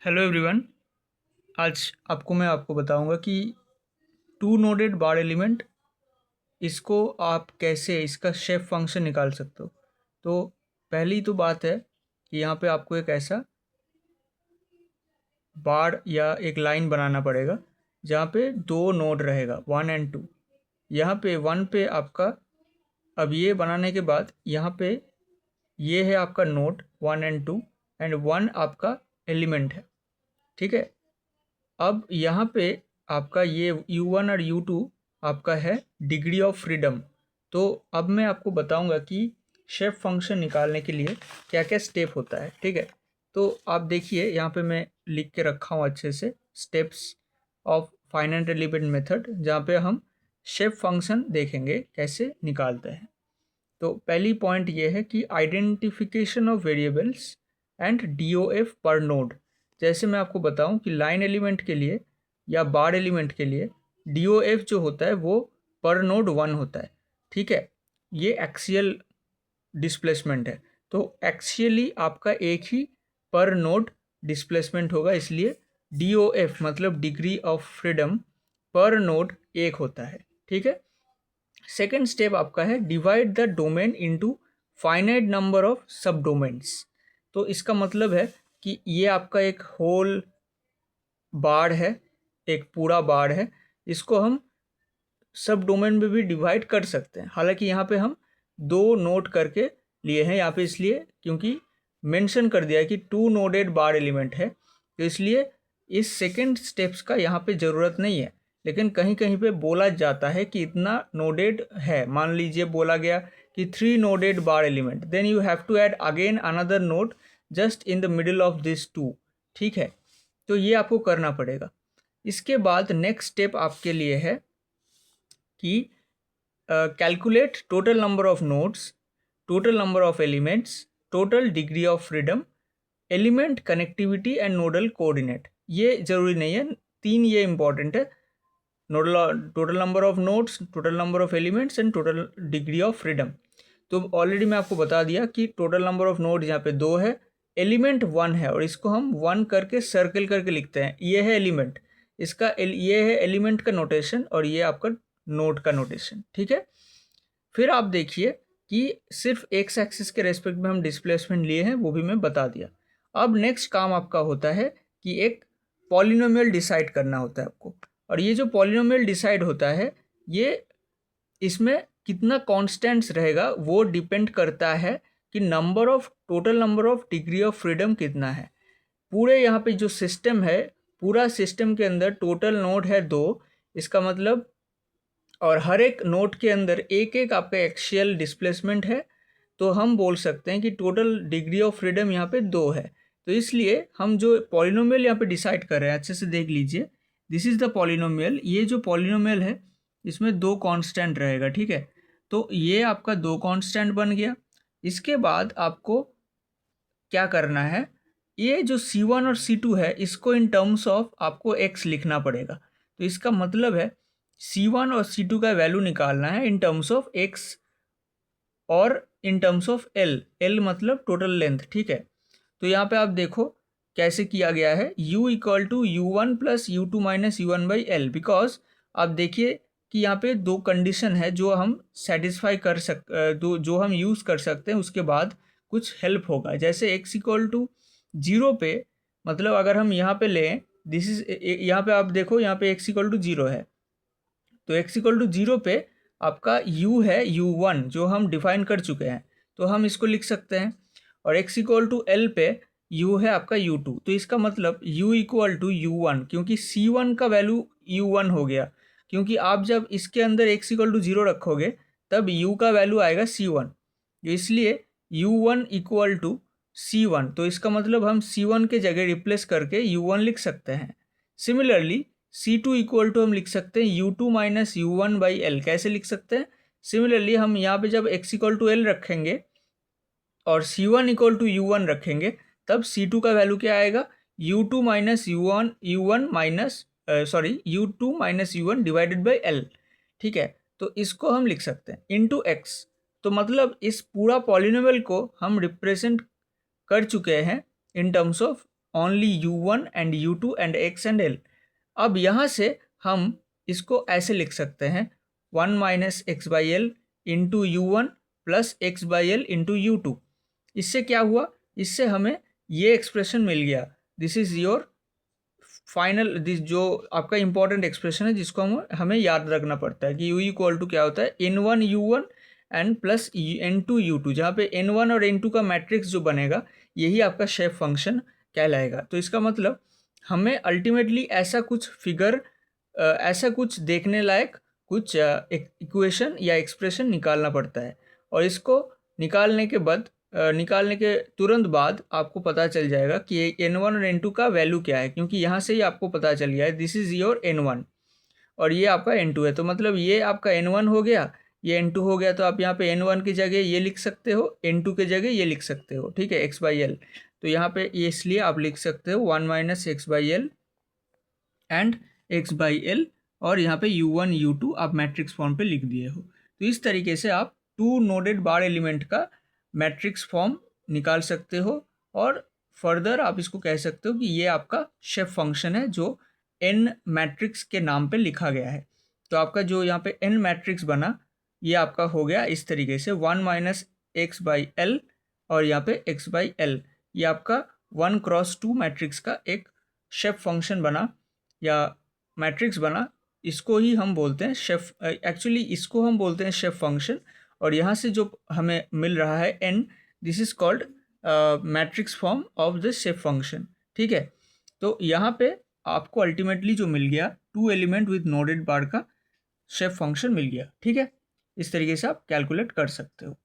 Hello everyone. आज मैं आपको बताऊंगा कि टू नोडेड बार एलिमेंट इसको आप कैसे इसका शेप फंक्शन निकाल सकते हो। तो पहली तो बात है कि यहाँ पे आपको एक ऐसा बार या एक लाइन बनाना पड़ेगा जहाँ पे दो नोड रहेगा 1 और 2। यहाँ पे 1 पे आपका, अब ये बनाने के बाद यहाँ पे ये है आपका नोड 1 और 2 एंड 1 आपका एलिमेंट है। ठीक है, अब यहाँ पे आपका ये U1 और U2 आपका है डिग्री ऑफ फ्रीडम। तो अब मैं आपको बताऊंगा कि शेप फंक्शन निकालने के लिए क्या क्या स्टेप होता है। ठीक है, तो आप देखिए यहाँ पे मैं लिख के रखा हूँ अच्छे से steps of finite element method, जहाँ पे हम शेप फंक्शन देखेंगे कैसे निकालते हैं। तो पहली पॉइंट ये है कि identification of variables and DOF पर नोड। जैसे मैं आपको बताऊं कि लाइन एलिमेंट के लिए या बार एलिमेंट के लिए DOF जो होता है वो पर नोड 1 होता है। ठीक है, ये एक्सियल डिस्प्लेसमेंट है, तो एक्सियली आपका एक ही पर नोड डिस्प्लेसमेंट होगा, इसलिए DOF मतलब डिग्री ऑफ फ्रीडम पर नोड एक होता है। ठीक है, सेकेंड स्टेप आपका है divide the domain into finite number of सब डोमेन्स। तो इसका मतलब है कि ये आपका एक होल बार है, एक पूरा बार है, इसको हम सब डोमेन में भी डिवाइड कर सकते हैं। हालांकि यहाँ पे हम दो नोट करके लिए हैं यहाँ पे, इसलिए क्योंकि मेंशन कर दिया है कि टू नोडेड बार एलिमेंट है, तो इसलिए इस सेकेंड स्टेप्स का यहाँ पे ज़रूरत नहीं है। लेकिन कहीं कहीं पे बोला जाता है कि इतना नोडेड है, मान लीजिए बोला गया कि 3 noded bar element, then you have to add again another node just in the middle of this two. ठीक है, तो ये आपको करना पड़ेगा। इसके बाद नेक्स्ट स्टेप आपके लिए है कि calculate total number of nodes, total number of elements, total degree of freedom, element connectivity and nodal coordinate. ये जरूरी नहीं है, 3 ये इंपॉर्टेंट है, nodal total number of nodes, total number of elements and total degree of freedom. तो already मैं आपको बता दिया कि टोटल नंबर ऑफ नोड्स यहाँ पे 2 है, एलिमेंट 1 है और इसको हम 1 करके सर्कल करके लिखते हैं। ये है एलिमेंट, ये है एलिमेंट का नोटेशन और ये आपका नोड का नोटेशन। ठीक है, फिर आप देखिए कि सिर्फ एक्स एक्सिस के रेस्पेक्ट में हम डिस्प्लेसमेंट लिए हैं, वो भी मैं बता दिया। अब नेक्स्ट काम आपका होता है कि एक पॉलिनोमियल डिसाइड करना होता है आपको, और ये जो पॉलिनोमियल डिसाइड होता है ये इसमें कितना कॉन्स्टेंट्स रहेगा वो डिपेंड करता है कि total number of degree of freedom कितना है। पूरे यहाँ पे जो सिस्टम है, पूरा सिस्टम के अंदर टोटल नोड है 2, इसका मतलब, और हर एक नोड के अंदर एक एक आपका एक्सियल डिस्प्लेसमेंट है, तो हम बोल सकते हैं कि टोटल डिग्री ऑफ फ्रीडम यहाँ पे 2 है। तो इसलिए हम जो पॉलिनोमियल यहाँ पे डिसाइड कर रहे हैं, अच्छे से देख लीजिए, दिस इज़ द पॉलिनोमियल। ये जो पॉलिनोमियल है इसमें 2 कांस्टेंट रहेगा। ठीक है, तो ये आपका 2 कांस्टेंट बन गया। इसके बाद आपको क्या करना है, ये जो C1 और C2 है इसको इन टर्म्स ऑफ आपको x लिखना पड़ेगा। तो इसका मतलब है C1 और C2 का वैल्यू निकालना है इन टर्म्स ऑफ x और इन टर्म्स ऑफ l मतलब टोटल लेंथ। ठीक है, तो यहाँ पे आप देखो कैसे किया गया है, u equal to U1 plus U2 minus U1/L, because आप देखिए कि यहाँ पे 2 कंडीशन है जो हम सेटिस्फाई कर जो हम यूज़ कर सकते हैं, उसके बाद कुछ हेल्प होगा। जैसे x इक्वल टू 0 पे, मतलब अगर हम यहाँ पे लें, दिस इज, यहाँ पे आप देखो यहाँ पे x इक्वल टू 0 है, तो x इक्वल टू 0 पे आपका u है U1 जो हम डिफाइन कर चुके हैं, तो हम इसको लिख सकते हैं। और x इक्वल टू L पे u है आपका U2, तो इसका मतलब u इक्वल टू U1, क्योंकि C1 का वैल्यू U1 हो गया, क्योंकि आप जब इसके अंदर x इक्वल टू 0 रखोगे तब u का वैल्यू आएगा C1, इसलिए U1 इक्वल टू C1, तो इसका मतलब हम C1 के जगह रिप्लेस करके U1 लिख सकते हैं। सिमिलरली C2 इक्वल टू हम लिख सकते हैं U2 माइनस U1/L। कैसे लिख सकते हैं, सिमिलरली हम यहाँ पे जब x इक्वल टू L रखेंगे और C1 इक्वल टू U1 रखेंगे, तब C2 का वैल्यू क्या आएगा, U2 minus U1 minus U2 minus U1 divided by L। ठीक है, तो इसको हम लिख सकते हैं इनटू x। तो मतलब इस पूरा पॉलिनोमियल को हम रिप्रेजेंट कर चुके हैं in terms of only U1 and U2 and X and L। अब यहाँ से हम इसको ऐसे लिख सकते हैं 1 minus x by L into U1 plus x by L into U2। इससे क्या हुआ, इससे हमें ये एक्सप्रेशन मिल गया। This is your final, this जो आपका इंपॉर्टेंट एक्सप्रेशन है जिसको हमें याद रखना पड़ता है कि U इक्वल टू क्या होता है N1 U1 and plus N2 U2, जहाँ पे N1 और N2 का मैट्रिक्स जो बनेगा यही आपका शेप फंक्शन कहलाएगा। तो इसका मतलब हमें अल्टीमेटली ऐसा कुछ फिगर, ऐसा कुछ देखने लायक कुछ इक्वेशन या एक्सप्रेशन निकालना पड़ता है, और इसको निकालने के तुरंत बाद आपको पता चल जाएगा कि N1 और N2 का वैल्यू क्या है, क्योंकि यहाँ से ही आपको पता चल गया है दिस इज़ योर N1 और ये आपका N2 है। तो मतलब ये आपका N1 हो गया, ये N2 हो गया, तो आप यहाँ पे N1 की जगह ये लिख सकते हो, N2 की जगह ये लिख सकते हो, ठीक है, एक्स बाई एल। तो यहाँ पे ये इसलिए आप लिख सकते हो 1 minus x by L and x by L, और यहाँ पे U1 U2 आप मैट्रिक्स फॉर्म पे लिख दिए हो। तो इस तरीके से आप टू नोडेड बार एलिमेंट का मैट्रिक्स फॉर्म निकाल सकते हो, और फर्दर आप इसको कह सकते हो कि ये आपका शेप फंक्शन है जो n मैट्रिक्स के नाम पे लिखा गया है। तो आपका जो यहाँ पे n मैट्रिक्स बना ये आपका हो गया इस तरीके से 1 माइनस एक्स बाई एल और यहाँ पे x बाई एल, ये आपका 1 क्रॉस 2 मैट्रिक्स का एक शेप फंक्शन बना या मैट्रिक्स बना। इसको ही हम बोलते हैं शेफ, एक्चुअली इसको हम बोलते हैं शेफ फंक्शन, और यहाँ से जो हमें मिल रहा है n, this is called matrix form of the chef function, ठीक है। तो यहाँ पे आपको अल्टीमेटली जो मिल गया 2 एलिमेंट विद नोडेड बार का शेफ फंक्शन मिल गया, ठीक है। इस तरीके से आप कैलकुलेट कर सकते हो।